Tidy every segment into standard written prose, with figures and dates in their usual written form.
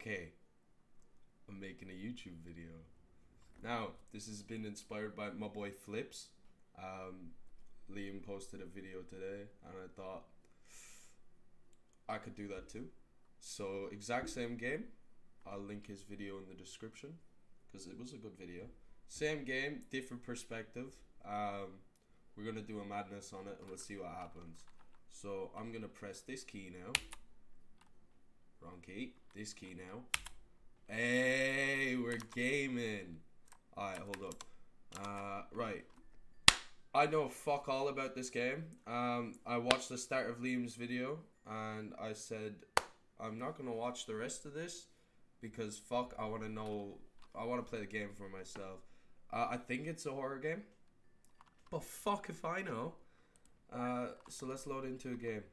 okay, I'm making a YouTube video. Now, this has been inspired by my boy Flips. Liam posted a video today, and I thought I could do that too. So, exact same game. I'll link his video in the description, because it was a good video. Same game, different perspective. We're going to do a madness on it, and we'll see what happens. So, I'm going to press this key now. Wrong key. This key now. Hey, we're gaming. Alright, hold up. Right. I know fuck all about this game. I watched the start of Liam's video, and I said, I'm not going to watch the rest of this, because fuck, I want to play the game for myself. I think it's a horror game, but fuck if I know. So let's load into a game.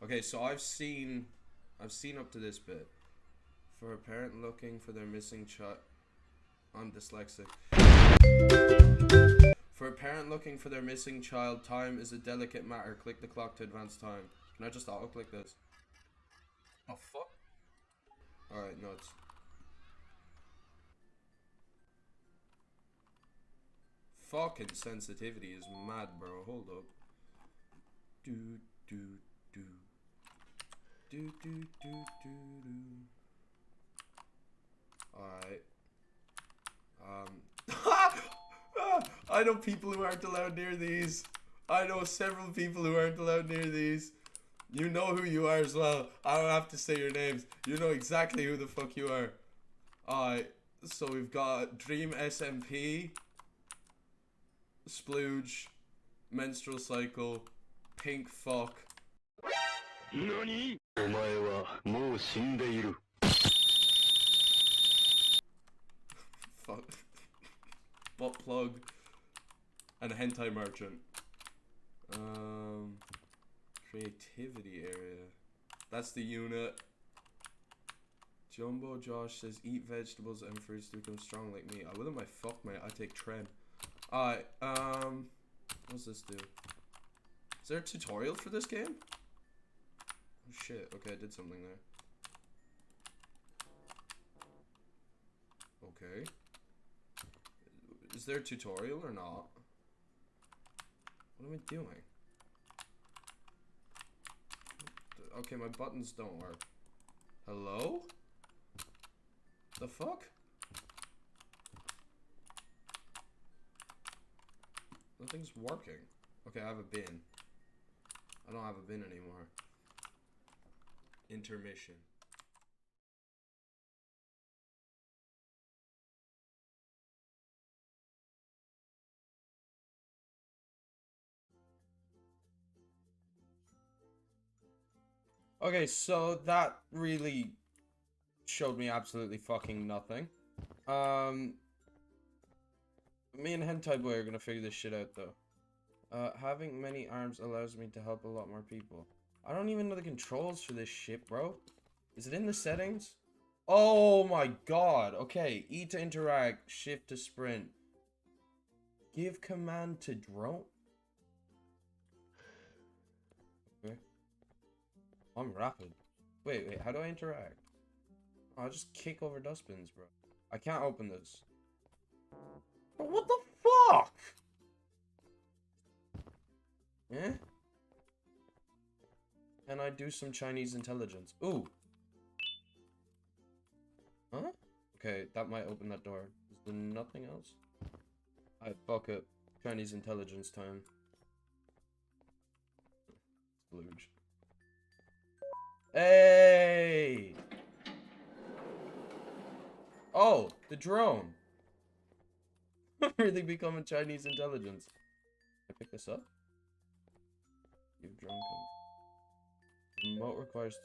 Okay, so I've seen up to this bit. For a parent looking for their missing child. I'm dyslexic. For a parent looking for their missing child, time is a delicate matter. Click the clock to advance time. Can I just auto-click this? Oh, fuck. Alright, nuts. Fucking sensitivity is mad, bro. Hold up. Do, do, do. Do, do, do, do, do. Alright. I know people who aren't allowed near these. I know several people who aren't allowed near these. You know who you are as well. I don't have to say your names. You know exactly who the fuck you are. Alright. So we've got Dream SMP, Splooge, Menstrual Cycle, Pink Fuck. NANI?! Fuck. Butt plug and hentai merchant. Creativity area. That's the unit. Jumbo Josh says eat vegetables and fruits to become strong like me. I wouldn't my fuck mate, I take Tren. Alright, what's this do? Is there a tutorial for this game? Oh shit, okay, I did something there. Okay. Is there a tutorial or not? What am I doing? Okay, my buttons don't work. Hello? The fuck? Nothing's working. Okay, I have a bin. I don't have a bin anymore. Intermission. Okay, so that really showed me absolutely fucking nothing. Me and Hentai Boy are gonna figure this shit out though. Having many arms allows me to help a lot more people. I don't even know the controls for this shit, bro. Is it in the settings? Oh my god. Okay, E to interact, shift to sprint. Give command to drone. Okay. I'm rapid. Wait, how do I interact? Oh, I'll just kick over dustbins, bro. I can't open this. But what the fuck? Eh? Can I do some Chinese intelligence? Ooh. Huh? Okay, that might open that door. Is there nothing else? Alright, fuck it. Chinese intelligence time. Splooge. Hey! Oh, the drone. I'm really becoming Chinese intelligence. Can I pick this up? Give drone come. Remote requires.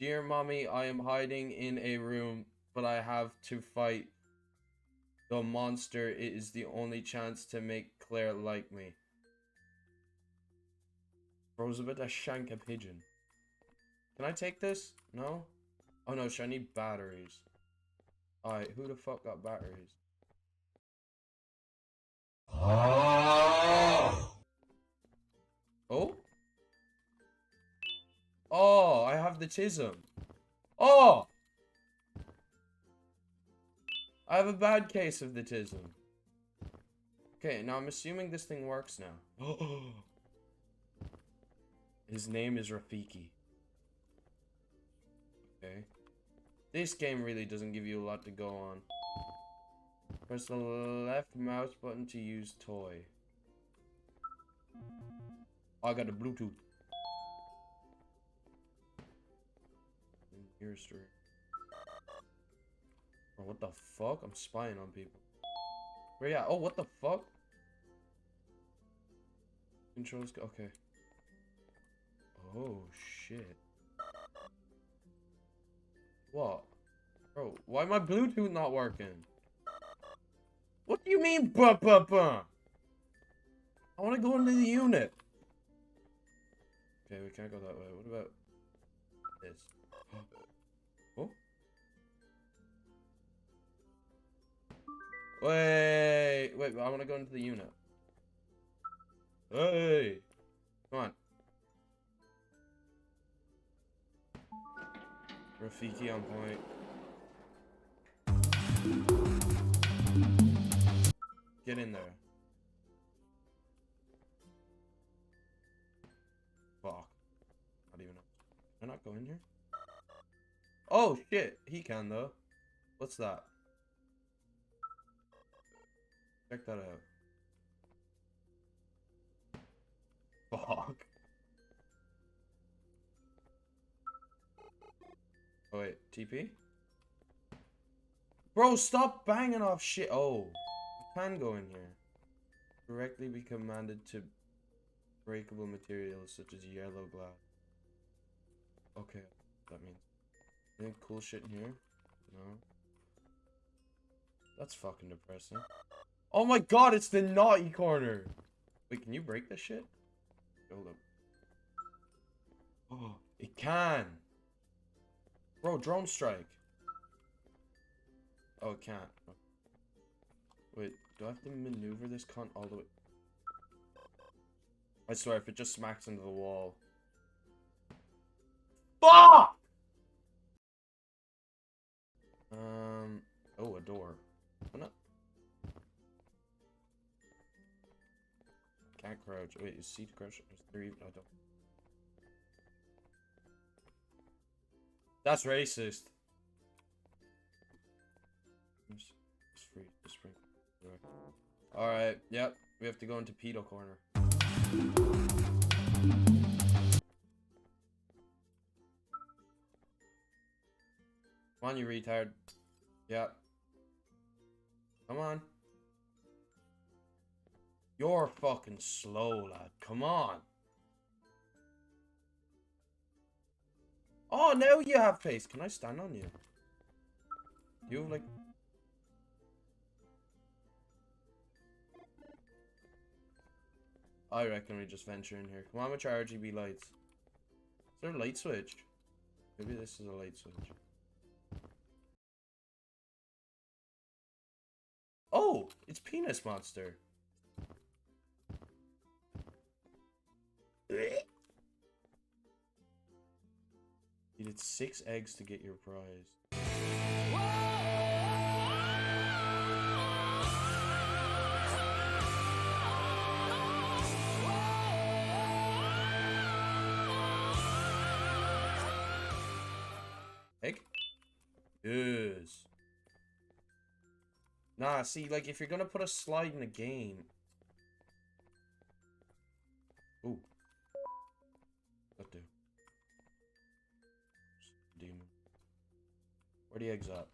Dear mommy, I am hiding in a room, but I have to fight the monster. It is the only chance to make Claire like me. Bro's about to shank a pigeon. Can I take this? No? Oh no, I need batteries. Alright, who the fuck got batteries? Oh? Oh, I have the tism. Oh! I have a bad case of the tism. Okay, now I'm assuming this thing works now. His name is Rafiki. Okay. This game really doesn't give you a lot to go on. Press the left mouse button to use toy. Oh, I got a Bluetooth. Here's straight. Bro, what the fuck? I'm spying on people. Where you at? Oh, what the fuck? Controls. Okay. Oh, shit. What? Bro, why my Bluetooth not working? What do you mean, buh? I want to go into the unit. Okay, we can't go that way. What about this? Oh? Wait, I want to go into the unit. Hey! Come on. Rafiki on point. Get in there. Fuck. Not even. Can I not go in here? Oh shit! He can though. What's that? Check that out. Fuck. Oh wait, TP? Bro, stop banging off shit. Oh, I can go in here. Directly be commanded to breakable materials such as yellow glass. Okay, that means. Any cool shit in here? No. That's fucking depressing. Oh my god, it's the naughty corner. Wait, can you break this shit? Hold up. Oh, it can. Bro, drone strike. Oh, it can't. Wait, do I have to maneuver this cunt all the way? I swear, if it just smacks into the wall. Fuck! Oh, a door. Open up. Can't crouch. Wait, is C to crouch? There's 3. I don't. That's racist. It's free. It's free. Alright, yep. We have to go into Pedo corner. Come on, you retard. Yep. Come on. You're fucking slow, lad. Come on. Oh, now you have pace. Can I stand on you? You have, like... I reckon we just venture in here. Come on with your RGB lights. Is there a light switch? Maybe this is a light switch. Oh! It's Penis Monster. You did 6 eggs to get your prize. Egg? Yes. Nah, see, like, if you're gonna put a slide in a game... Ooh. That do. Demon. Where the eggs at?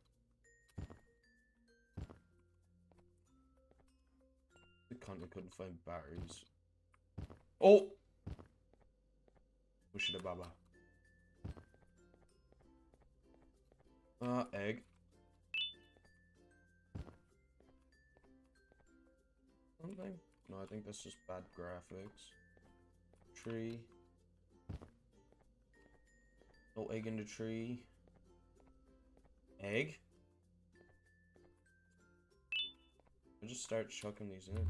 The cunt, we couldn't find batteries. Oh! Push it, baba. Egg. Something? No, I think that's just bad graphics. Tree. No egg in the tree. Egg? I just start chucking these in.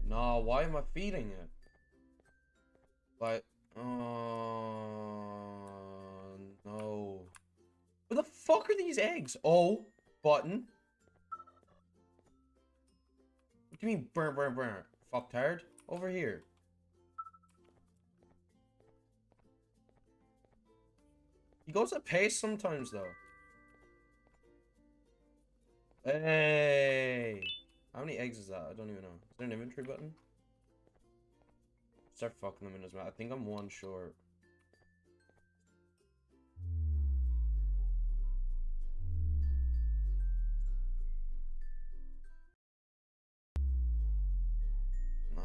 No, why am I feeding it? Like, fuck are these eggs? Oh, button. What do you mean, burn, burn, burn? Fucktard. Over here. He goes at pace sometimes, though. Hey. How many eggs is that? I don't even know. Is there an inventory button? Start fucking them in his mouth. I think I'm one short. Nah.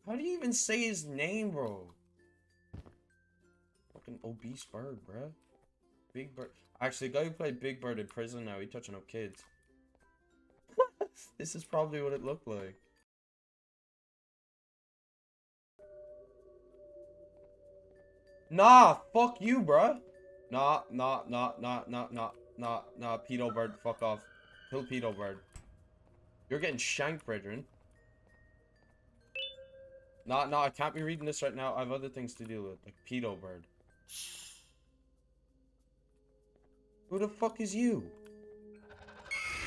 How do you even say his name, bro? Fucking obese bird, bruh. Big Bird. Actually, the guy who played Big Bird in prison now, he touching up kids. This is probably what it looked like. Nah, fuck you, bruh. Nah, Pedo Bird, fuck off. Kill Pedo Bird. You're getting shanked, brethren. Nah, I can't be reading this right now. I have other things to deal with, like Pedo Bird. Who the fuck is you?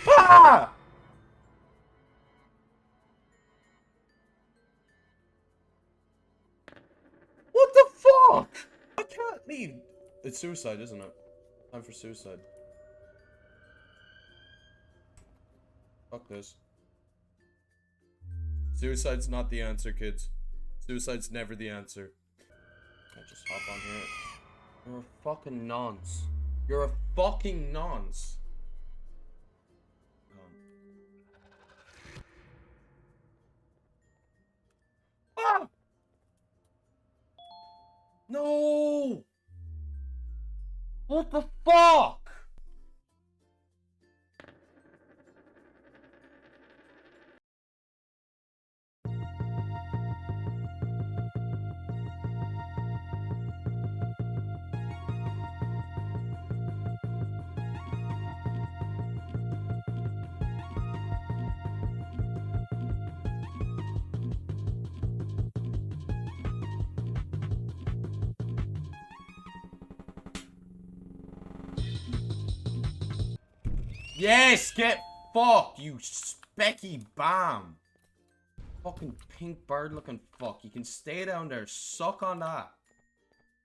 Ah! What the fuck? I can't leave. It's suicide, isn't it? Time for suicide. Fuck this. Suicide's not the answer, kids. Suicide's never the answer. I just hop on here. You're a fucking nonce. You're a fucking nonce. Ah! No! What the fuck? Yes, get fucked, you specky bomb. Fucking pink bird looking fuck. You can stay down there, suck on that.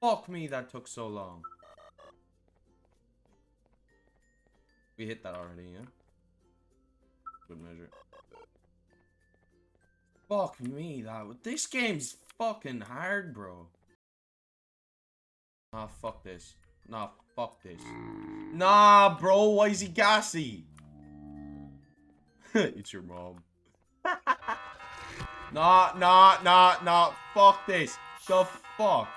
Fuck me, that took so long. We hit that already, yeah? Good measure. Fuck me, this game's fucking hard, bro. Nah, fuck this. Nah, fuck this. Nah, bro, why is he gassy? It's your mom. Nah, fuck this. The fuck?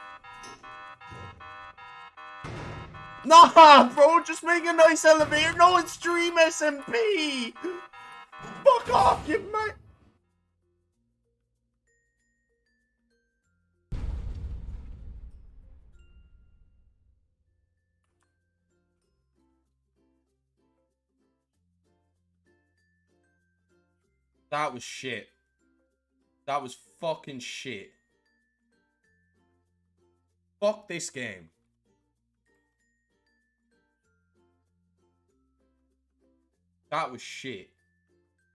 Nah, bro, just make a nice elevator. No, it's Dream SMP. Fuck off, you man. That was shit. That was fucking shit. Fuck this game. That was shit.